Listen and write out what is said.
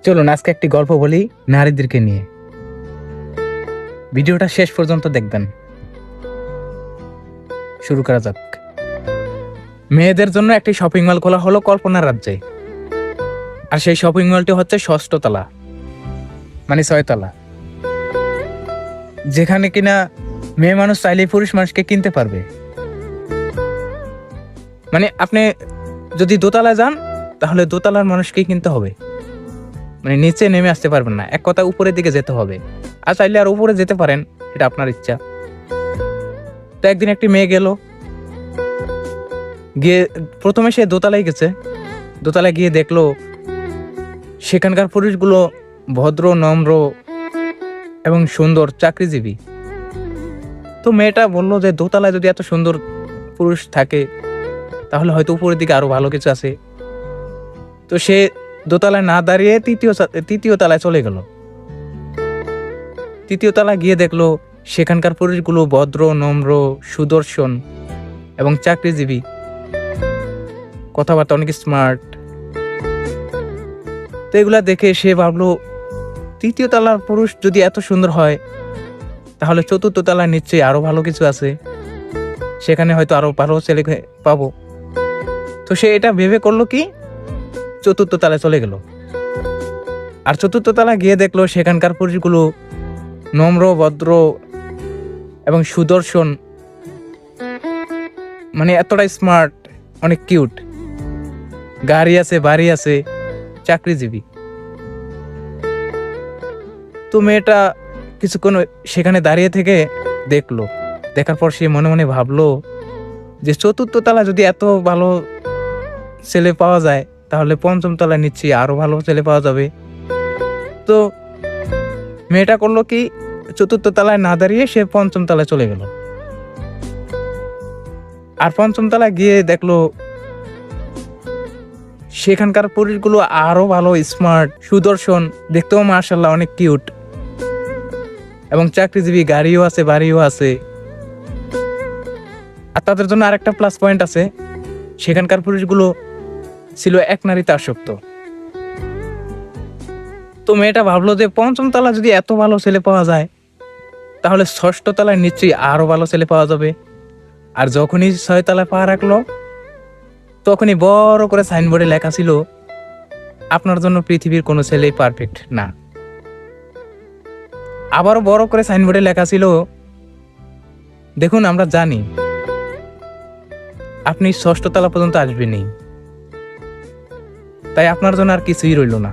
চলুন আজকে একটি গল্প বলি নারীদেরকে নিয়ে। ভিডিওটা শেষ পর্যন্ত দেখবেন। শুরু করা যাক। মেয়েদের জন্য একটি শপিং মল খোলা হলো কল্পনার রাজ্যে। আর সেই শপিং মলটি হচ্ছে ৬ষ্ঠ তলা, মানে ৬ তলা, যেখানে কিনা মেয়ে মানুষ চাইলেই পুরুষ মানুষকে কিনতে পারবে। মানে আপনি যদি দোতলায় যান তাহলে দোতলার মানুষকেই কিনতে হবে, মানে নিচে নেমে আসতে পারবেন না। এক কথা উপরের দিকে যেতে হবে। আর চাইলে আর উপরে যেতে পারেন, এটা আপনার ইচ্ছা। তো একদিন একটি মেয়ে গেল, গিয়ে প্রথমে সে দোতলায় গেছে। দোতলায় গিয়ে দেখলো সেখানকার পুরুষগুলো ভদ্র, নম্র এবং সুন্দর, চাকরিজীবী। তো মেয়েটা বললো যে দোতলায় যদি এত সুন্দর পুরুষ থাকে তাহলে হয়তো উপরের দিকে আরো ভালো কিছু আছে। তো সে দোতলায় না দাঁড়িয়ে তৃতীয় তলায় চলে গেল। তৃতীয় তলায় গিয়ে দেখলো সেখানকার পুরুষগুলো ভদ্র, নম্র, সুদর্শন এবং চাকরিজীবী, কথাবার্তা অনেক স্মার্ট। তো এগুলা দেখে সে ভাবলো তৃতীয় তলার পুরুষ যদি এত সুন্দর হয় তাহলে চতুর্থ তলার নিশ্চয়ই আরো ভালো কিছু আছে, সেখানে হয়তো আরো ভালো ছেলে পাবো। তো সে এটা ভেবে করলো কি, চতুর্থ তলায় চলে গেল। আর চতুর্থ তলায় গিয়ে দেখলো সেখানকার পুরুষগুলো নম্র, ভদ্র এবং সুদর্শন, মানে এতটাই স্মার্ট, অনেক কিউট, গাড়ি আছে, বাড়ি আছে, চাকরিজীবী। তো মেয়েটা কিছুক্ষণ সেখানে দাঁড়িয়ে থেকে দেখলো। দেখার পর সে মনে মনে ভাবলো যে চতুর্থ তলা যদি এত ভালো ছেলে পাওয়া যায় তাহলে পঞ্চম তলায় নিশ্চয়ই আরো ভালো ছেলে পাওয়া যাবে। তো মেয়েটা করলো কি, চতুর্থ তলায় না দাঁড়িয়ে সে পঞ্চম তলায় চলে গেল। আর পঞ্চম তলায় গিয়ে দেখলো সেখানকার পুরুষগুলো আরো ভালো, স্মার্ট, সুদর্শন, দেখতেও মাশাআল্লাহ অনেক কিউট এবং চাকরিজীবী, গাড়িও আছে, বাড়িও আছে। আর তাদের জন্য আরেকটা প্লাস পয়েন্ট আছে, সেখানকার পুরুষগুলো ছিল এক নারীতে আসক্ত। তো মেয়েটা ভাবলো যে পঞ্চম তলা যদি এত ভালো ছেলে পাওয়া যায় তাহলে ষষ্ঠ তলায় নিশ্চয়ই আরো ভালো ছেলে পাওয়া যাবে। আর যখনই ৬ তলায় পা রাখলো তখনই বড় করে সাইনবোর্ডে লেখা ছিল, আপনার জন্য পৃথিবীর কোনো ছেলেই পারফেক্ট না। আবারও বড় করে সাইনবোর্ডে লেখা ছিল, দেখুন আমরা জানি আপনি ৬ষ্ঠ তলা পর্যন্ত আসবেনই, তাই আপনার জন্য আর কিছুই রইল না।